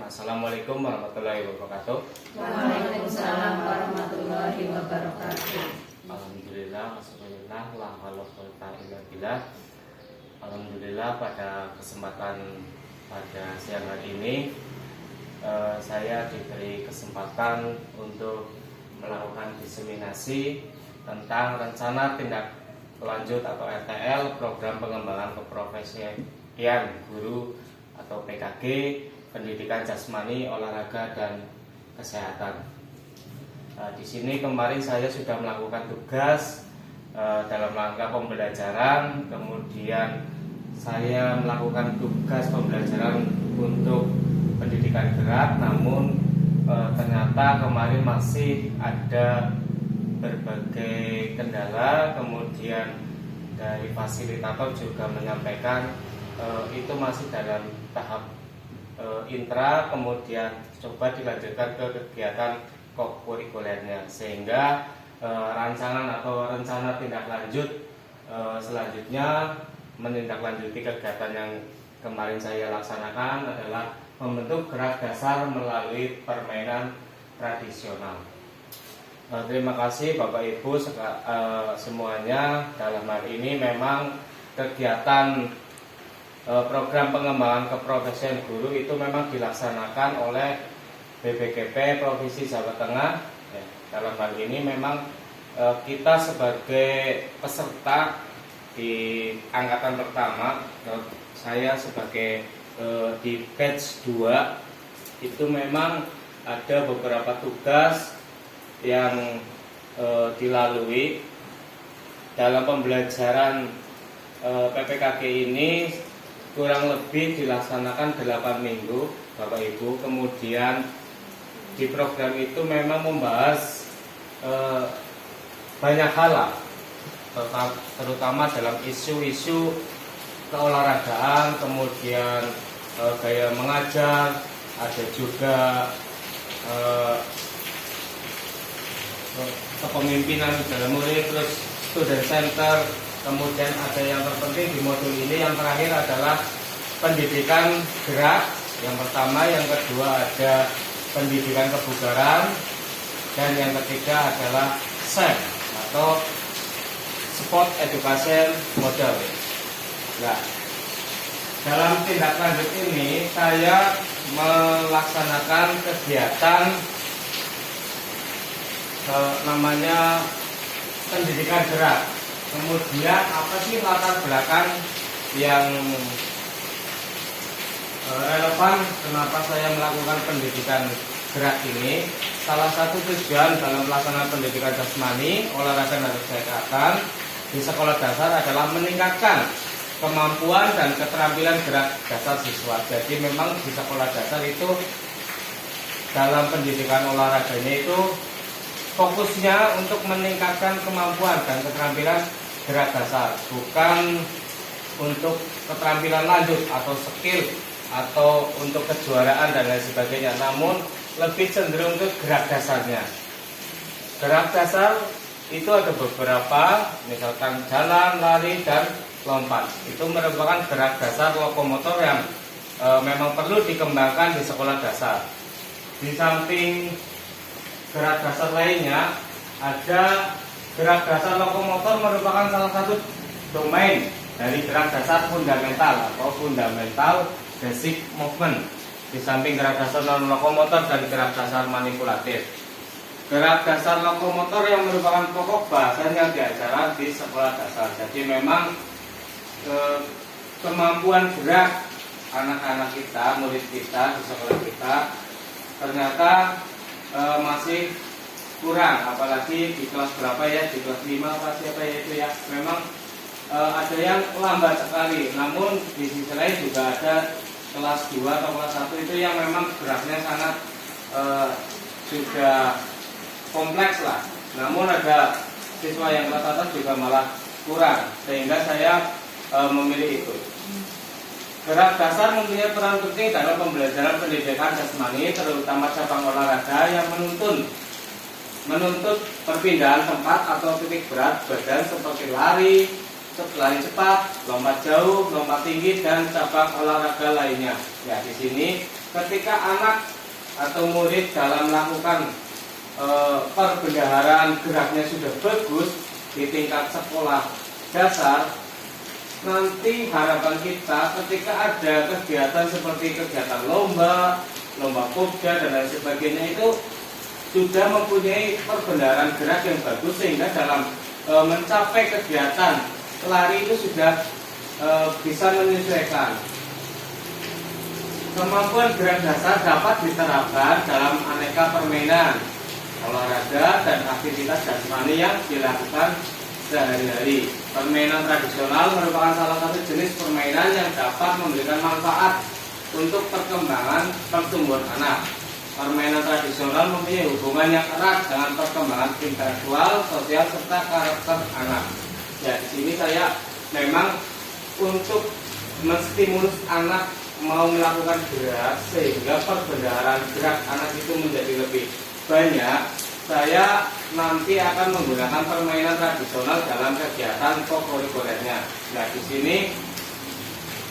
Assalamualaikum warahmatullahi wabarakatuh. Waalaikumsalam warahmatullahi wabarakatuh. Alhamdulillah, Alhamdulillah, Alhamdulillah pada kesempatan pada siang hari ini saya diberi kesempatan untuk melakukan diseminasi tentang rencana tindak lanjut atau RTL program pengembangan keprofesian guru atau PKG pendidikan jasmani, olahraga dan kesehatan. Di sini kemarin saya sudah melakukan tugas dalam rangka pembelajaran, kemudian saya melakukan tugas pembelajaran untuk pendidikan gerak, namun ternyata kemarin masih ada berbagai kendala, kemudian dari fasilitator juga menyampaikan itu masih dalam tahap intra, kemudian coba dilanjutkan ke kegiatan kurikulernya, sehingga rancangan atau rencana tindak lanjut selanjutnya menindaklanjuti kegiatan yang kemarin saya laksanakan adalah membentuk gerak dasar melalui permainan tradisional. Terima kasih Bapak Ibu semuanya. Dalam hal ini memang kegiatan program pengembangan keprofesian guru itu memang dilaksanakan oleh BPGP Provinsi Jawa Tengah. Dalam hal ini memang kita sebagai peserta di angkatan pertama, saya sebagai di batch 2 itu memang ada beberapa tugas yang dilalui dalam pembelajaran PPKG ini. Kurang lebih dilaksanakan 8 minggu Bapak Ibu. Kemudian di program itu memang membahas banyak hal, terutama dalam isu-isu keolahragaan, kemudian gaya mengajar, ada juga kepemimpinan dalam murid, terus student center. Kemudian ada yang terpenting di modul ini yang terakhir adalah pendidikan gerak. Yang pertama, yang kedua ada pendidikan kebugaran, dan yang ketiga adalah SEM atau Sport Education Model. Nah, dalam tindak lanjut ini saya melaksanakan kegiatan namanya pendidikan gerak. Kemudian apa sih latar belakang yang relevan kenapa saya melakukan pendidikan gerak ini? Salah satu tujuan dalam pelaksanaan pendidikan jasmani, olahraga dan kesehatan di sekolah dasar adalah meningkatkan kemampuan dan keterampilan gerak dasar siswa. Jadi memang di sekolah dasar itu dalam pendidikan olahraganya itu fokusnya untuk meningkatkan kemampuan dan keterampilan gerak dasar, bukan untuk keterampilan lanjut atau skill atau untuk kejuaraan dan lain sebagainya, namun lebih cenderung ke gerak dasarnya. Gerak dasar itu ada beberapa, misalkan jalan, lari, dan lompat. Itu merupakan gerak dasar lokomotor yang memang perlu dikembangkan di sekolah dasar. Di samping gerak dasar lainnya, ada gerak dasar lokomotor merupakan salah satu domain dari gerak dasar fundamental atau fundamental basic movement. Di samping gerak dasar non lokomotor dan gerak dasar manipulatif, gerak dasar lokomotor yang merupakan pokok bahasan yang diajarkan di sekolah dasar. Jadi memang kemampuan gerak anak-anak kita, murid kita di sekolah kita ternyata masih kurang, apalagi di kelas berapa ya, di kelas 5 apa siapa ya itu ya, memang ada yang lambat sekali. Namun di sisi lain juga ada kelas 2 atau kelas 1 itu yang memang geraknya sangat juga kompleks lah. Namun ada siswa yang kelas atas juga malah kurang, sehingga saya memilih itu. Gerak dasar mempunyai peran penting dalam pembelajaran pendidikan jasmani, terutama cabang olahraga yang menuntut perpindahan tempat atau titik berat badan seperti lari, lari cepat, lompat jauh, lompat tinggi, dan cabang olahraga lainnya. Ya, di sini ketika anak atau murid dalam melakukan perbendaharaan geraknya sudah bagus di tingkat sekolah dasar, nanti harapan kita ketika ada kegiatan seperti kegiatan lomba kopda dan lain sebagainya itu sudah mempunyai perbendaharaan gerak yang bagus, sehingga dalam mencapai kegiatan lari itu sudah bisa menyesuaikan. Kemampuan gerak dasar dapat diterapkan dalam aneka permainan, olahraga, dan aktivitas jasmani yang dilakukan sehari-hari. Permainan tradisional merupakan salah satu jenis permainan yang dapat memberikan manfaat untuk perkembangan pertumbuhan anak. Permainan tradisional mempunyai hubungan yang erat dengan perkembangan intelektual, sosial, serta karakter anak. Ya, di sini saya memang untuk menstimulus anak mau melakukan gerak sehingga perbendaharaan gerak anak itu menjadi lebih banyak. Saya nanti akan menggunakan permainan tradisional dalam kegiatan kokurikulernya. Nah, di sini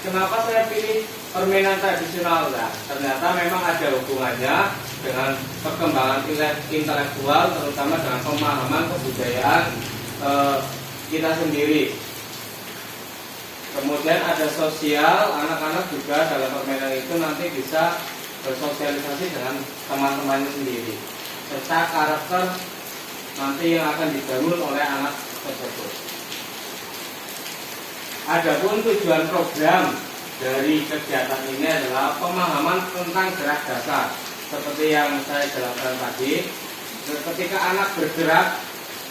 kenapa saya pilih permainan tradisional? Nah, ternyata memang ada hubungannya dengan perkembangan intelektual, terutama dengan pemahaman kebudayaan kita sendiri. Kemudian ada sosial, anak-anak juga dalam permainan itu nanti bisa bersosialisasi dengan teman-temannya sendiri, serta karakter nanti yang akan dibangun oleh anak tersebut. Adapun tujuan program dari kegiatan ini adalah pemahaman tentang gerak dasar. Seperti yang saya jelaskan tadi, ketika anak bergerak,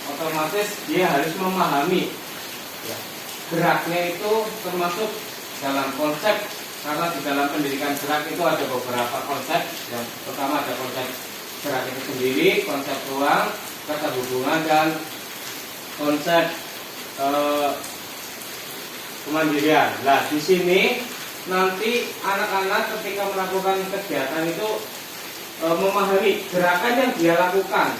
otomatis dia harus memahami ya, geraknya itu termasuk dalam konsep, karena di dalam pendidikan gerak itu ada beberapa konsep. Yang pertama ada konsep gerak itu sendiri, konsep ruang, keterhubungan, dan konsep kemandirian. Nah, di sini nanti anak-anak ketika melakukan kegiatan itu memahami gerakan yang dia lakukan.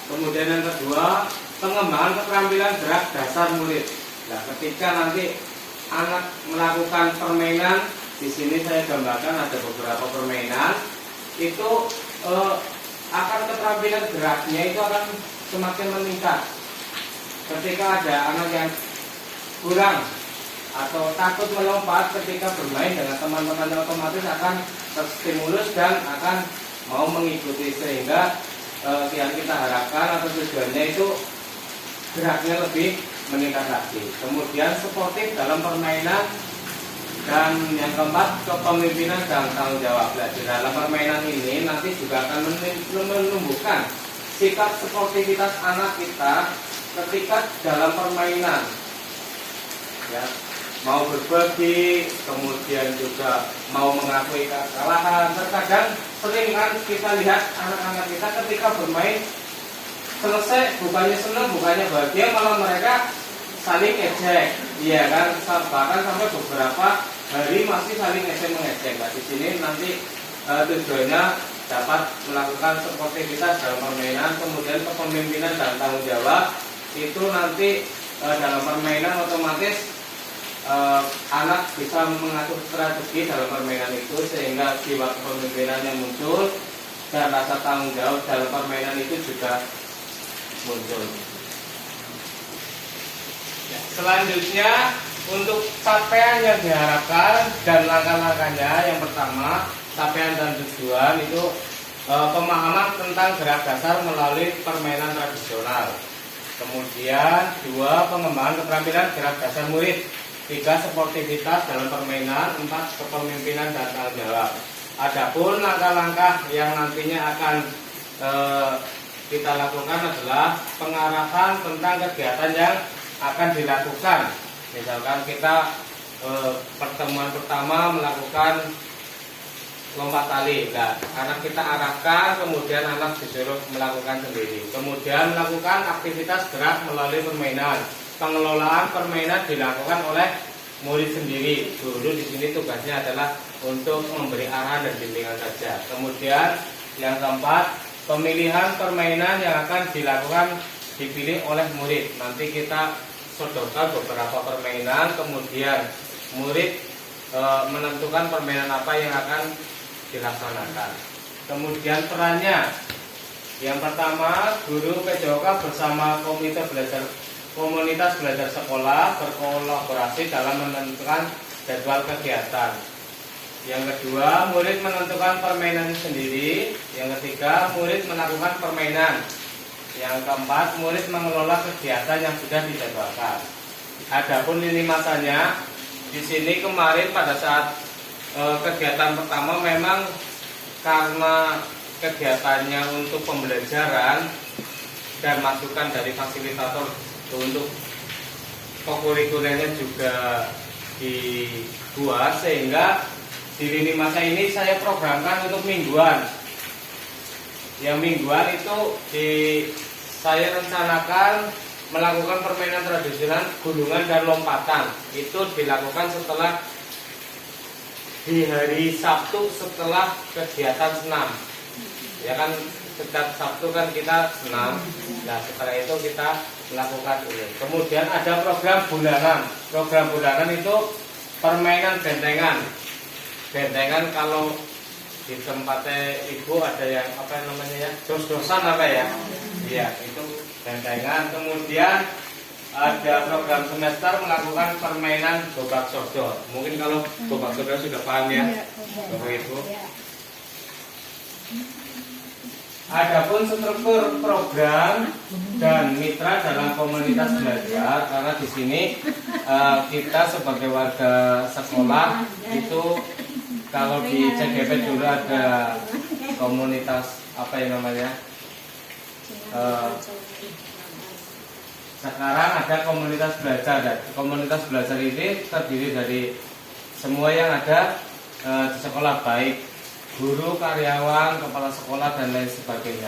Kemudian yang kedua, pengembangan keterampilan gerak dasar murid. Nah, ketika nanti anak melakukan permainan, di sini saya gambarkan ada beberapa permainan, itu akan keterampilan geraknya itu akan semakin meningkat. Ketika ada anak yang kurang atau takut melompat ketika bermain dengan teman-teman, otomatis akan terstimulus dan akan mau mengikuti, sehingga yang kita harapkan atau tujuannya itu geraknya lebih meningkat lagi. Kemudian sportif dalam permainan, dan yang keempat kepemimpinan dan tanggung jawab. Di dalam permainan ini nanti juga akan menumbuhkan sikap sportivitas anak kita ketika dalam permainan, ya, mau berbagi, kemudian juga mau mengakui kekalahan. Terkadang sering kan kita lihat anak-anak kita ketika bermain selesai bukannya senang, bukannya bahagia, malah mereka saling ejek, iya kan, bahkan sampai beberapa hari masih saling ejek mengejek. Nah, di sini nanti tujuannya dapat melakukan sportivitas dalam permainan, kemudian kepemimpinan dan tanggung jawab. Itu nanti dalam permainan otomatis anak bisa mengatur strategi dalam permainan itu, sehingga jiwa kepemimpinan yang muncul dan rasa tanggung jawab dalam permainan itu juga muncul. Ya, selanjutnya untuk capaian yang diharapkan dan langkah-langkahnya, yang pertama capaian dan tujuan itu pemahaman tentang gerak dasar melalui permainan tradisional. Kemudian 2, pengembangan keterampilan gerak dasar murid. 3, sportivitas dalam permainan. 4, kepemimpinan dan tanggung jawab. Adapun langkah-langkah yang nantinya akan kita lakukan adalah pengarahan tentang kegiatan yang akan dilakukan. Misalkan kita pertemuan pertama melakukan lompat tali, nah, karena kita arahkan, kemudian anak disuruh melakukan sendiri. Kemudian melakukan aktivitas gerak melalui permainan. Pengelolaan permainan dilakukan oleh murid sendiri. Guru di sini tugasnya adalah untuk memberi arahan dan bimbingan saja. Kemudian yang keempat, pemilihan permainan yang akan dilakukan dipilih oleh murid. Nanti kita sodorkan beberapa permainan, kemudian murid menentukan permainan apa yang akan dilaksanakan. Kemudian perannya, yang pertama, guru PJOK bersama komunitas belajar sekolah berkolaborasi dalam menentukan jadwal kegiatan. Yang kedua, murid menentukan permainan sendiri. Yang ketiga, murid melakukan permainan. Yang keempat, murid mengelola kegiatan yang sudah dijadwalkan. Adapun lini masanya, di sini kemarin pada saat kegiatan pertama memang karena kegiatannya untuk pembelajaran dan masukan dari fasilitator untuk kokurikulernya juga dibuat, sehingga di lini masa ini saya programkan untuk mingguan. Yang mingguan itu saya rencanakan melakukan permainan tradisional gulungan dan lompatan. Itu dilakukan setelah di hari Sabtu setelah kegiatan senam. Ya kan, setiap Sabtu kan kita senam. Nah, setelah itu kita melakukan ini. Kemudian ada program bulanan. Program bulanan itu permainan bentengan. Bentengan kalau di tempatnya ibu ada yang apa namanya ya, dos-dosan apa ya? Iya, itu bentengan. Kemudian ada program semester melakukan permainan gobak sodor. Mungkin kalau gobak sodor sudah paham ya, Bapak Ibu. Adapun struktur program dan mitra dalam komunitas belajar, karena di sini kita sebagai warga sekolah itu, kalau di CGP dulu ada komunitas apa yang namanya, sekarang ada komunitas belajar. Dan komunitas belajar ini terdiri dari semua yang ada di sekolah, baik guru, karyawan, kepala sekolah, dan lain sebagainya.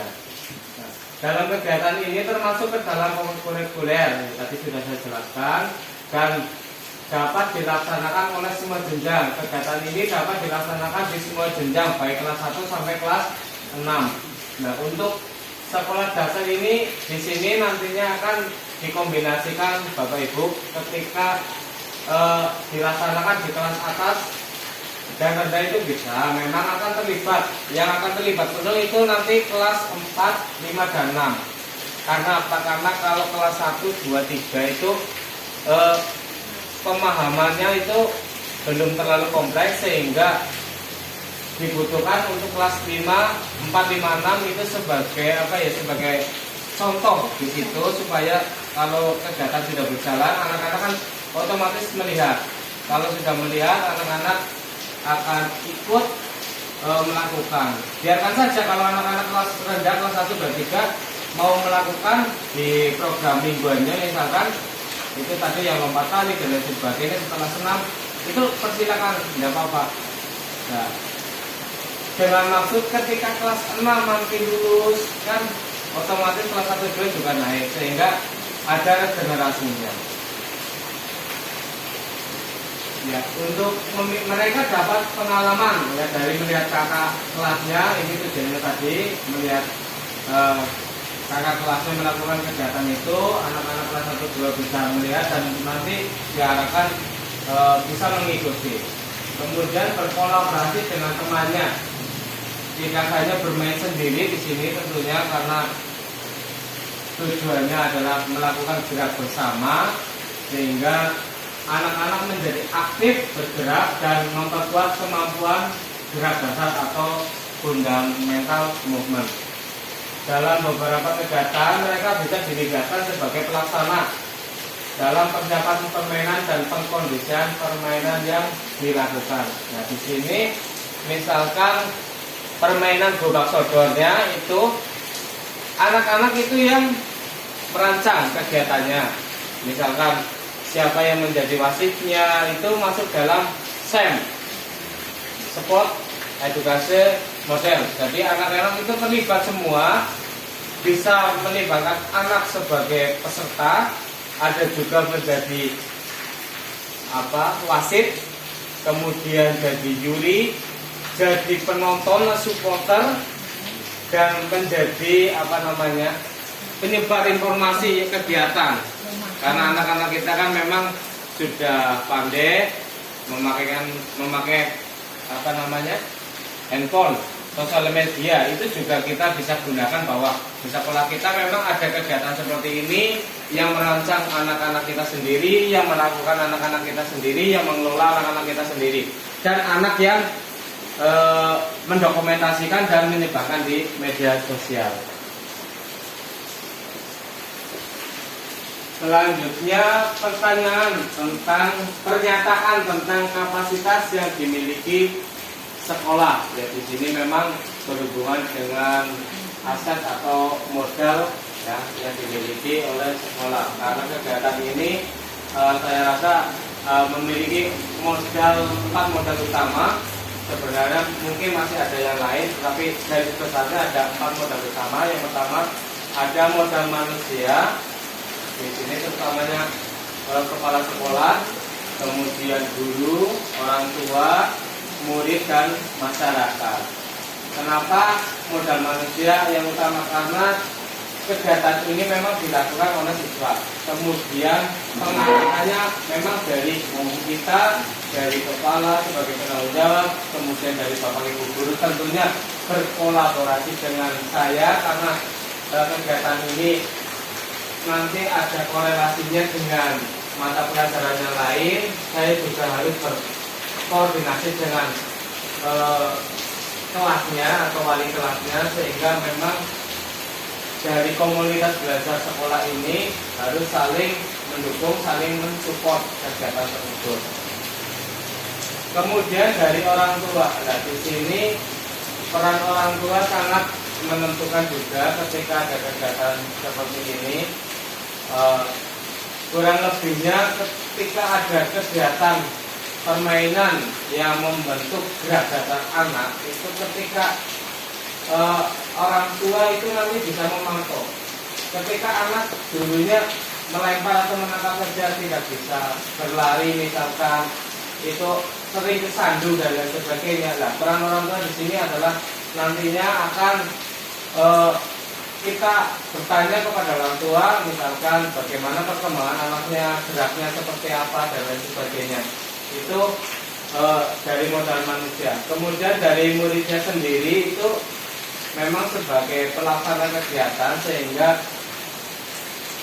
Nah, dalam kegiatan ini termasuk ke dalam kurikuler, tadi sudah saya jelaskan, dan dapat dilaksanakan oleh semua jenjang. Kegiatan ini dapat dilaksanakan di semua jenjang, baik kelas 1 sampai kelas 6. Nah, untuk sekolah dasar ini di sini nantinya akan dikombinasikan Bapak Ibu ketika dilaksanakan di kelas atas dan rendah itu bisa, memang akan terlibat. Yang akan terlibat betul itu nanti kelas 4, 5, dan 6. Karena apa? Karena kalau kelas 1, 2, 3 itu pemahamannya itu belum terlalu kompleks, sehingga dibutuhkan untuk kelas 5, 4, 5, 6 itu sebagai apa ya, sebagai contoh di situ, supaya kalau kegiatan sudah berjalan, anak-anak kan otomatis melihat. Kalau sudah melihat, anak-anak akan ikut melakukan. Biarkan saja kalau anak-anak kelas rendah, kelas 1, 2, 3 mau melakukan di program mingguannya, misalkan itu tadi yang lompat tali dan lain sebagainya setelah senam, itu persilakan, tidak apa-apa. Nah, dengan maksud ketika kelas 6 nanti lulus, kan otomatis kelas 1, 2 juga naik, sehingga ada regenerasinya. Ya, untuk mereka dapat pengalaman ya, dari melihat kakak kelasnya. Ini tujuannya tadi, melihat kakak kelasnya melakukan kegiatan itu, anak-anak kelas 1, 2 bisa melihat dan nanti diharapkan bisa mengikuti. Kemudian berkolaborasi dengan temannya. Tidak hanya bermain sendiri di sini tentunya, karena tujuannya adalah melakukan gerak bersama, sehingga anak-anak menjadi aktif bergerak dan memperkuat kemampuan gerak dasar atau fundamental movement. Dalam beberapa kegiatan mereka bisa dilibatkan sebagai pelaksana dalam persiapan permainan dan pengkondisian permainan yang dilakukan. Nah, di sini misalkan permainan gobak sodornya itu anak-anak itu yang merancang kegiatannya. Misalkan siapa yang menjadi wasitnya itu masuk dalam SEM, Sport Edukasi Model. Jadi anak-anak itu terlibat semua, bisa melibatkan anak sebagai peserta, ada juga menjadi wasit, kemudian jadi juri, jadi penonton, supporter, dan menjadi penyebar informasi kegiatan. Karena anak-anak kita kan memang sudah pandai memakai apa namanya, handphone, sosial media. Itu juga kita bisa gunakan bahwa di sekolah kita memang ada kegiatan seperti ini yang merancang anak-anak kita sendiri, yang melakukan anak-anak kita sendiri, yang mengelola anak-anak kita sendiri, dan anak yang mendokumentasikan dan menyebarkan di media sosial. Selanjutnya pertanyaan tentang pernyataan tentang kapasitas yang dimiliki sekolah. Ya, di sini memang berhubungan dengan aset atau modal ya yang dimiliki oleh sekolah. Karena kegiatan ini saya rasa memiliki modal 4 modal utama. Sebenarnya mungkin masih ada yang lain, tapi dari besarnya ada 4 modal utama. Yang pertama ada modal manusia. Di sini terutamanya kepala sekolah, kemudian guru, orang tua, murid dan masyarakat. Kenapa modal manusia yang utama? Karena kegiatan ini memang dilakukan oleh siswa. Kemudian pengawasannya memang dari kita, dari kepala sebagai penanggung jawab, kemudian dari bapak ibu guru tentunya berkolaborasi dengan saya karena kegiatan ini nanti ada korelasinya dengan mata pelajaran yang lain. Saya juga harus berkoordinasi dengan kelasnya atau wali kelasnya, sehingga memang dari komunitas belajar sekolah ini harus saling mendukung, saling mensupport kegiatan tersebut. Kemudian dari orang tua, nah di sini peran orang tua sangat menentukan juga ketika ada kegiatan seperti ini. Kurang lebihnya ketika ada kegiatan permainan yang membentuk gerakan anak, itu ketika orang tua itu nanti bisa memantau. Ketika anak dulunya melempar atau menangkap saja tidak bisa berlari misalkan, itu sering kesandu dan lain sebagainya. Nah, peran orang tua di sini adalah nantinya akan kita bertanya kepada orang tua, misalkan bagaimana perkembangan anaknya, geraknya seperti apa dan lain sebagainya. Itu dari modal manusia. Kemudian dari muridnya sendiri itu memang sebagai pelaksana kegiatan, sehingga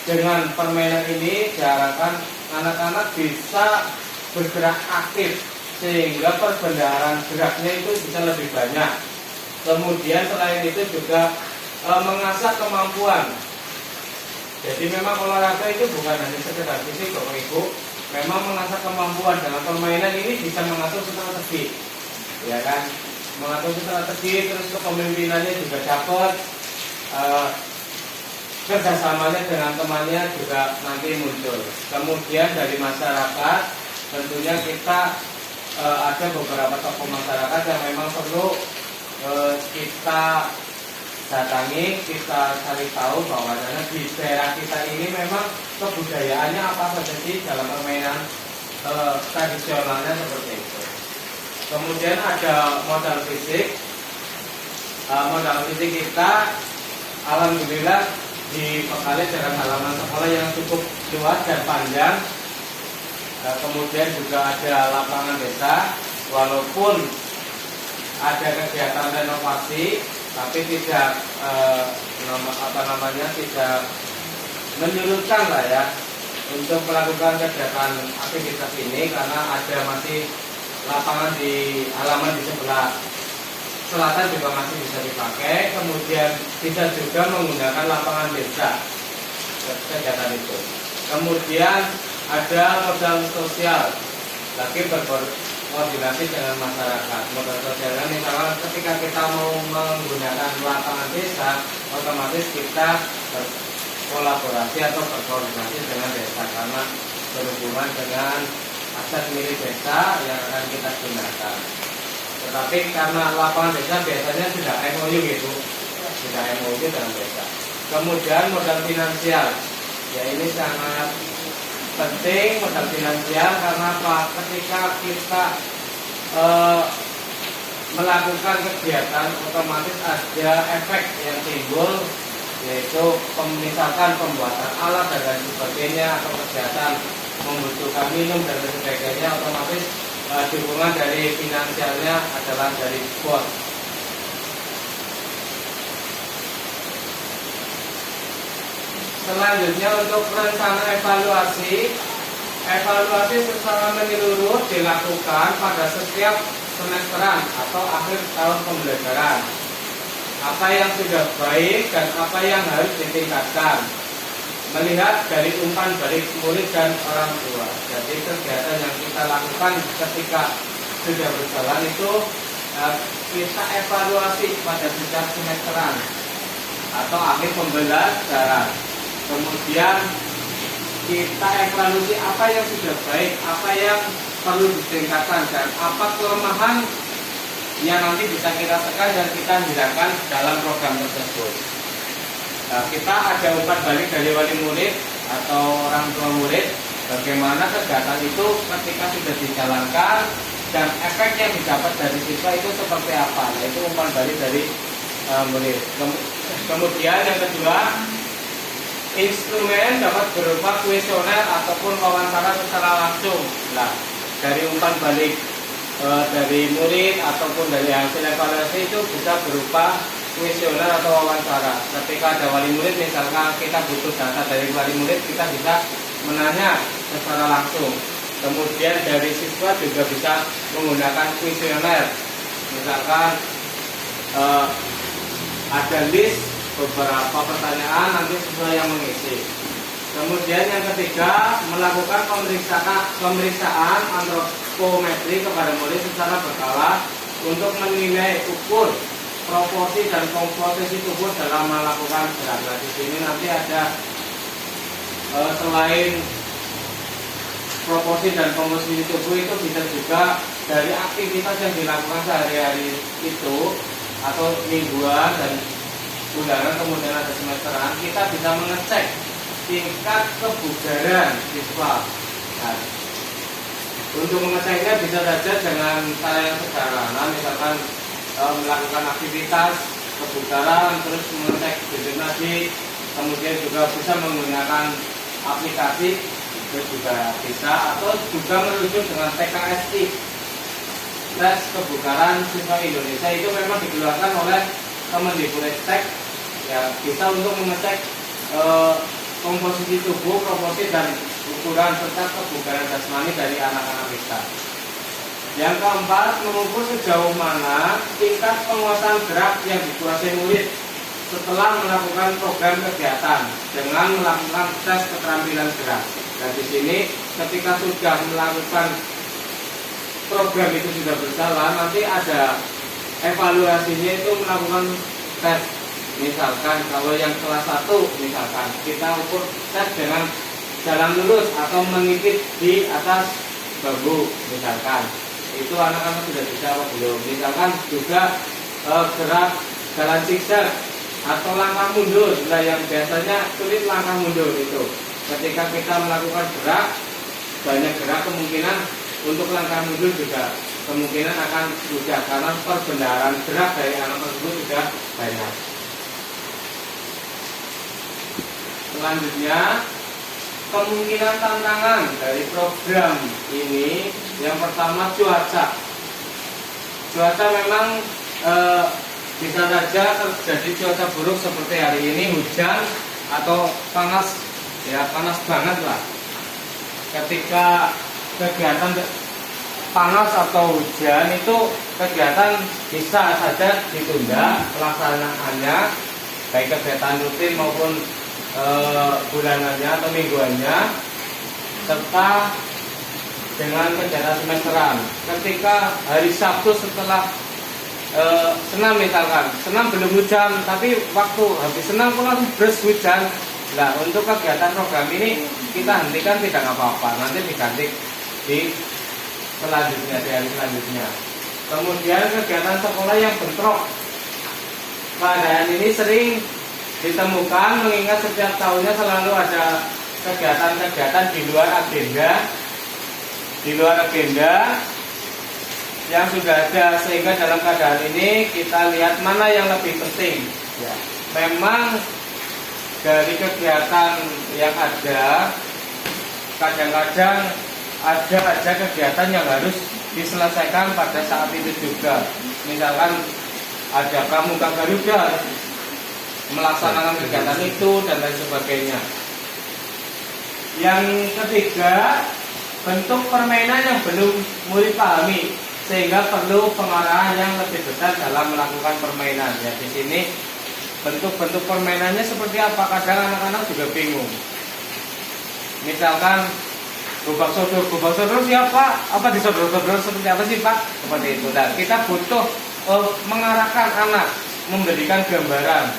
dengan permainan ini diharapkan anak-anak bisa bergerak aktif sehingga perbendaharaan geraknya itu bisa lebih banyak. Kemudian selain itu juga mengasah kemampuan. Jadi memang olahraga itu bukan hanya sekedar fisik, Bapak Ibu, memang mengasah kemampuan. Dalam permainan ini bisa mengatur strategi, ya kan? Mengatur strategi, terus kepemimpinannya juga dapat, kerjasamanya dengan temannya juga nanti muncul. Kemudian dari masyarakat, tentunya kita ada beberapa tokoh masyarakat yang memang perlu kita datangi, kita cari tahu bahwasanya di daerah kita ini memang kebudayaannya apa saja sih dalam permainan tradisionalnya seperti itu. Kemudian ada modal fisik. Modal fisik kita alhamdulillah dibekali dengan halaman sekolah yang cukup luas dan panjang. Kemudian juga ada lapangan desa, walaupun ada kegiatan renovasi, tapi tidak tidak menyurutkan lah ya untuk melakukan kegiatan aktivitas ini, karena ada masih lapangan di halaman di sebelah selatan juga masih bisa dipakai. Kemudian bisa juga menggunakan lapangan desa kegiatan itu. Kemudian ada modal sosial, lagi berkoordinasi dengan masyarakat. Modal sosialnya misalnya ketika kita mau menggunakan lapangan desa, otomatis kita berkolaborasi atau berkoordinasi dengan desa karena berhubungan dengan aset milik desa yang akan kita gunakan. Tetapi karena lapangan desa biasanya sudah MOU gitu, sudah MOU dengan desa. Kemudian modal finansial, ya ini sangat penting modal finansial karena apa? Ketika kita melakukan kegiatan, otomatis ada efek yang timbul yaitu misalkan pembuatan alat dan lain sebagainya, atau kegiatan membutuhkan minum dan lain sebagainya, otomatis dukungan dari finansialnya adalah dari BOS. Selanjutnya untuk rencana evaluasi secara menyeluruh dilakukan pada setiap semesteran atau akhir tahun pembelajaran. Apa yang sudah baik dan apa yang harus ditingkatkan, melihat dari umpan balik murid dan orang tua. Jadi kegiatan yang kita lakukan ketika sudah berjalan itu kita evaluasi pada setiap semesteran atau akhir pembelajaran. Kemudian kita evaluasi apa yang sudah baik, apa yang perlu ditingkatkan, dan apa kelemahan yang nanti bisa kita tekan dan kita hilangkan dalam program tersebut. Nah, kita ada umpan balik dari wali murid atau orang tua murid, bagaimana kegiatan itu ketika sudah dijalankan dan efek yang didapat dari siswa itu seperti apa. Nah, itu umpan balik dari murid. Kemudian yang kedua, instrumen dapat berupa kuesioner ataupun wawancara secara langsung. Nah, dari umpan balik dari murid ataupun dari hasil evaluasi itu bisa berupa kuesioner atau wawancara. Ketika ada wali murid, misalkan kita butuh data dari wali murid, kita bisa menanya secara langsung. Kemudian dari siswa juga bisa menggunakan kuesioner. Misalkan ada list beberapa pertanyaan, nanti siswa yang mengisi. Kemudian yang ketiga, melakukan pemeriksaan antropometri kepada murid secara berkala untuk menilai ukur proporsi dan komposisi tubuh dalam melakukan gerak. Nah, di sini nanti ada selain proporsi dan komposisi tubuh itu bisa juga dari aktivitas yang dilakukan sehari-hari itu atau mingguan dan bulanan, kemudian ada semesteran, kita bisa mengecek tingkat kebugaran siswa. Nah, untuk mengeceknya bisa saja dengan cara yang sederhana, misalkan melakukan aktivitas kebugaran, terus mengecek degenasi, kemudian juga bisa menggunakan aplikasi, itu juga bisa, atau juga merujuk dengan TKSI, tes kebugaran siswa Indonesia. Itu memang dikeluarkan oleh Kemendikbudristek, ya, bisa untuk mengecek komposisi tubuh, proporsi dan ukuran serta kebugaran jasmani dari anak-anak kita. Yang keempat, mengukur sejauh mana tingkat penguasaan gerak yang dikuasai murid setelah melakukan program kegiatan dengan melakukan tes keterampilan gerak. Dan di sini ketika sudah melakukan program itu sudah berjalan, nanti ada evaluasinya itu melakukan tes. Misalkan kalau yang kelas 1 misalkan kita ukur tes dengan jalan lurus atau mengintip di atas bambu misalkan, itu anak-anak sudah bisa apa belum. Misalkan juga gerak jalan zigzag atau langkah mundur. Nah, yang biasanya sulit langkah mundur itu ketika kita melakukan gerak, banyak gerak, kemungkinan untuk langkah mundur juga kemungkinan akan mudah karena perbendaharaan gerak dari anak tersebut sudah banyak. Selanjutnya, kemungkinan tantangan dari program ini, yang pertama cuaca. Cuaca memang bisa saja terjadi cuaca buruk seperti hari ini, hujan atau panas, ya panas banget lah. Ketika kegiatan panas atau hujan itu kegiatan bisa saja ditunda pelaksanaannya, baik kegiatan rutin maupun bulanannya atau mingguannya, serta dengan kegiatan semesteran. Ketika hari Sabtu setelah senam misalkan, senam belum hujan, tapi waktu habis senam pun langsung beres hujan. Nah, untuk kegiatan program ini kita hentikan tidak apa-apa, nanti diganti di selanjutnya, di hari selanjutnya. Kemudian kegiatan sekolah yang bentrok, keadaan ini sering ditemukan mengingat setiap tahunnya selalu ada kegiatan-kegiatan di luar agenda yang sudah ada, sehingga dalam keadaan ini kita lihat mana yang lebih penting. Ya, memang dari kegiatan yang ada, kadang-kadang ada aja kegiatan yang harus diselesaikan pada saat itu juga. Misalkan ada pramuka Garuda melaksanakan kegiatan itu dan lain sebagainya. Yang ketiga, bentuk permainan yang belum murid pahami, sehingga perlu pengarahan yang lebih besar dalam melakukan permainan. Ya, di sini bentuk-bentuk permainannya seperti apa? Kadang anak-anak juga bingung. Misalkan gobak sodor siapa? Apa disodor-sodor seperti apa sih Pak? Seperti itu. Nah, kita butuh mengarahkan anak, memberikan gambaran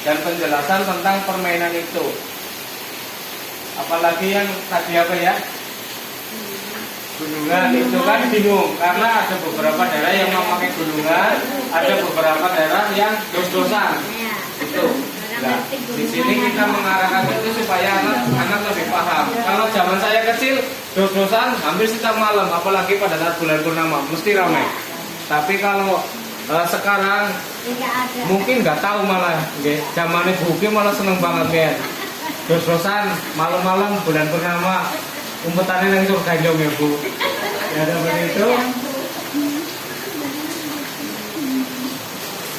dan penjelasan tentang permainan itu. Apalagi yang tadi apa ya? Gunungan itu kan bingung karena ada beberapa daerah yang memakai gunungan, ada beberapa daerah yang dos-dosan. Itu. Nah, di sini kita mengarahkan itu supaya anak lebih paham. Kalau zaman saya kecil, dos-dosan hampir setiap malam, apalagi pada saat bulan purnama, mesti ramai. Tapi kalau sekarang mungkin nggak tahu malah, zaman ibu malah seneng banget kan. Dos-dosan malam-malam bulan purnama, umpetannya yang surga jauh ya Bu. Ya seperti itu.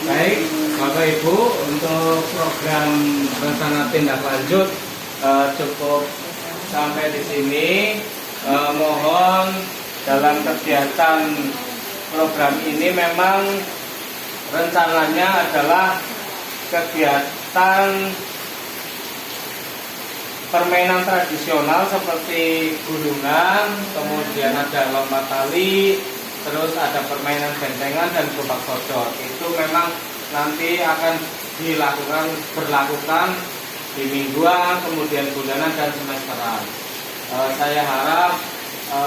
Baik, Bapak Ibu, untuk program rencana tindak lanjut cukup sampai di sini. Mohon dalam kegiatan program ini memang rencananya adalah kegiatan permainan tradisional seperti gulungan, kemudian ada lompat tali, terus ada permainan bentengan dan gobak sodor. Itu memang nanti akan berlakukan di mingguan, kemudian bulanan dan semesteran. Saya harap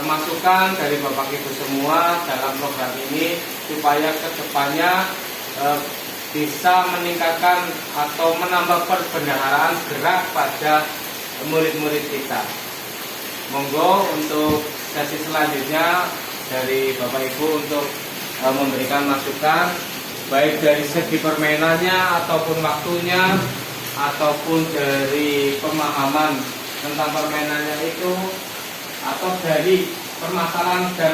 masukan dari Bapak Ibu semua dalam program ini supaya kedepannya bisa meningkatkan atau menambah perbendaharaan gerak pada murid-murid kita. Monggo untuk sesi selanjutnya dari Bapak Ibu untuk memberikan masukan baik dari segi permainannya ataupun waktunya ataupun dari pemahaman tentang permainannya itu atau dari permasalahan dan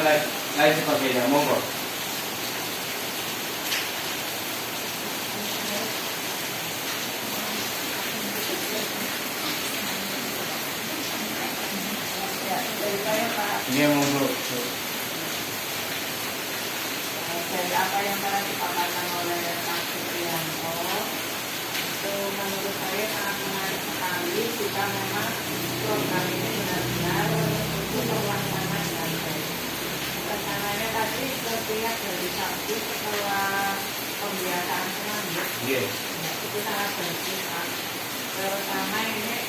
lain sebagainya. Monggo. Iya, monggo. Dari apa yang telah dipaparkan oleh Pak Supriyanto, itu menurut saya sangat menarik sekali jika memang program ini benar-benar untuk pelaksanaan dengan baik. Rencananya tadi setiap dari Sabtu setelah pembiasaan selanjutnya, itu sangat bagus. Terutama ini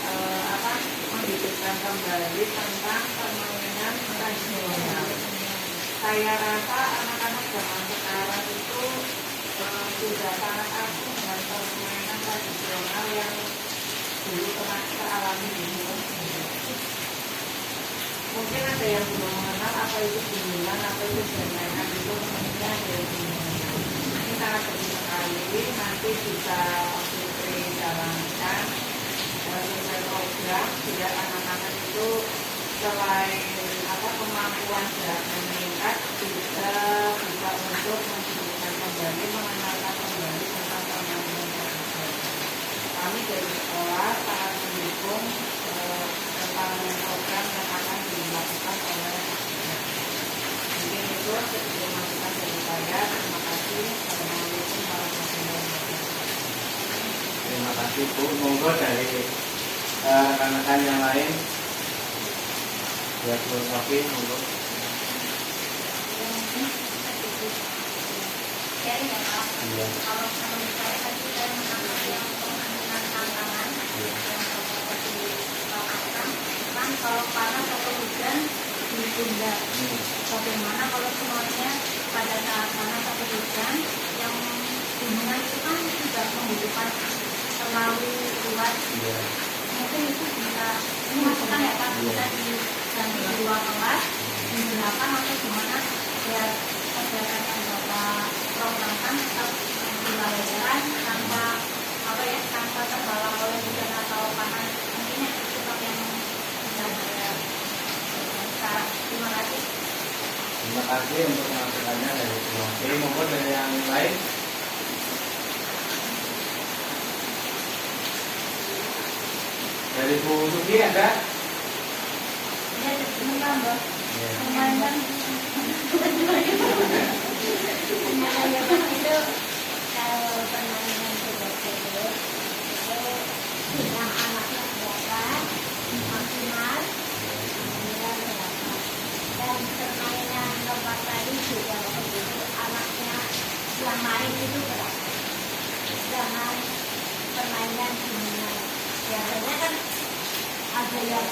menghidupkan kembali tentang permainan tradisional. Saya rasa anak-anak zaman sekarang itu sudah sangat asing dengan permainan tradisional yang dulu pernah kita alami di rumah. Mungkin ada yang belum mengenal apa itu gunungan, apa itu permainan itu mungkin ada yang belum mengenal. Ini sangat bagus sekali. Nanti bisa Putri jalankan sesuai program biar anak-anak itu selain kemampuan geraknya meningkat juga untuk menghidupkan kembali, mengenalkan kembali tentang permainan tersebut. Kami dari sekolah sangat mendukung tentang program yang akan dilakukan oleh anak. Mungkin itu sebelum masukan dari saya. Terima kasih. Assalamualaikum warahmatullahi wabarakatuh. Terima kasih Bu. Monggo dari rekan-rekan yang lain. Ya, filosofi, monggo. Ya, kalau menurut saya tadi saya menangkap yang permainan tantangan yang seperti dilakukan kan kalau panas atau hujan ditunda. Bagaimana kalau semuanya pada saat panas atau hujan yang gunungan itu kan tidak membutuhkan terlalu luas. Mungkin itu bisa ini masukan ya Pak, bisa diganti di luar kelas digunakan atau gimana ya kegiatan yang Bapak programkan tetap dilakukan tanpa tanpa terhalang oleh kasih untuk masukannya dari semua. Jadi monggo dari yang lain. Dari Bu Sugi ada? Ya, menambah Ya. permainan itu kalau permainan bebas-bebas itu yang anaknya berapa maksimal kemudian berapa dan permainan lompat tadi juga begitu anaknya yang main itu berapa jangan permainan dimulai biasanya kan ada yang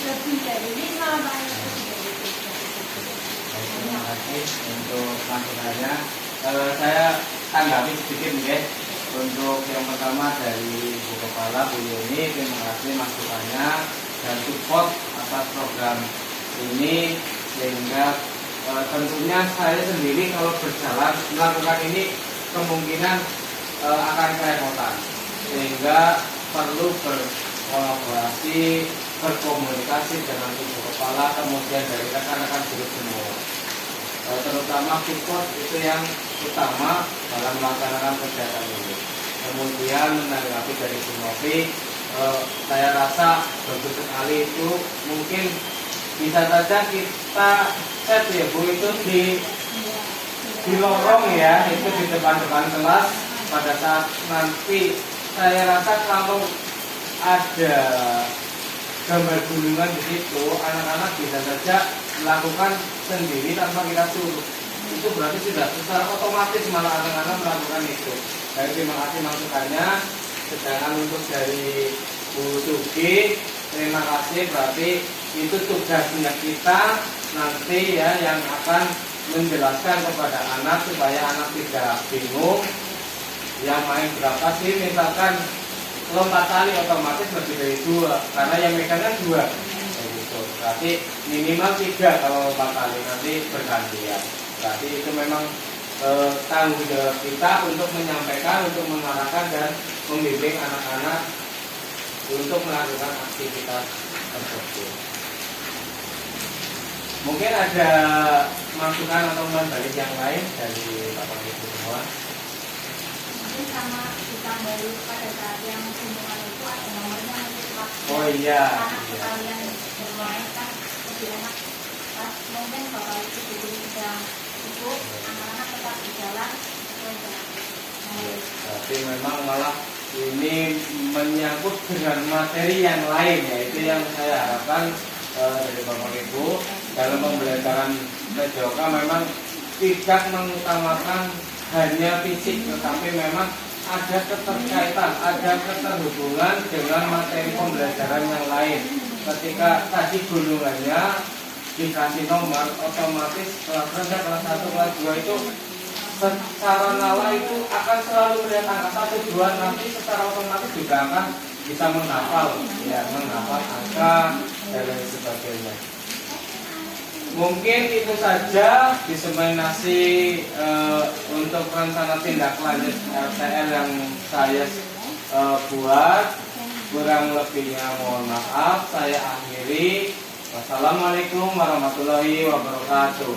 lebih dari 5 banyak lebih dari 3. Terima kasih untuk masukannya. Saya tanggapi sedikit nih ya. Untuk yang pertama dari Bu Kepala Bu Yuni, terima kasih masukannya dan support atas program ini sehingga tentunya saya sendiri kalau berjalan melakukan ini kemungkinan akan kerepotan sehingga perlu berkolaborasi, berkomunikasi dengan ibu kepala, kemudian dari rekan-rekan guru semua. Terutama support itu yang utama dalam melaksanakan kegiatan ini. Kemudian menanggapi dari Bu Novi, saya rasa bagus sekali itu mungkin bisa saja kita set ya Bu itu di lorong ya, itu di depan-depan kelas pada saat nanti saya rasa kalau ada gambar gunungan di situ, anak-anak bisa saja melakukan sendiri tanpa kita suruh. Itu berarti sudah secara otomatis malah anak-anak melakukan itu. Jadi terima kasih masukannya. Sedangkan untuk dari Bu Sugi, terima kasih, berarti itu tugasnya kita nanti ya yang akan menjelaskan kepada anak supaya anak tidak bingung yang main berapa sih, misalkan lompat tali otomatis lebih dari 2 karena yang megang kan 2 gitu. Berarti minimal 3 kalau lompat tali, nanti bergantian. Berarti itu memang tanggung jawab kita untuk menyampaikan, untuk mengarahkan dan membimbing anak-anak untuk melakukan aktivitas tersebut. Mungkin ada masukan atau balik yang lain dari Bapak Ibu semua. Mungkin sama ditambahi pada saat yang kunjungan itu ada nomornya untuk waktu. Oh iya. Anak kalian bermain kan lebih enak. Pas mungkin bapak itu dulu sedang sibuk, anak-anak tetap di jalan sesuai dengan Berarti memang malah ini menyangkut dengan materi yang lain, yaitu yang saya harapkan dari Bapak Ibu dalam pembelajaran PJOK memang tidak mengutamakan hanya fisik, tetapi memang ada keterkaitan, ada keterhubungan dengan materi pembelajaran yang lain. Ketika tadi gunungannya dikasih nomor, otomatis kelas rendah, kelas 1, kelas 2 itu secara nala itu akan selalu melihat angka 1, 2, nanti secara otomatis juga akan bisa menghafal, ya, menghafal angka dan lain sebagainya. Mungkin itu saja diseminasi untuk rencana tindak lanjut RTL yang saya buat. Kurang lebihnya mohon maaf, saya akhiri. Wassalamualaikum warahmatullahi wabarakatuh.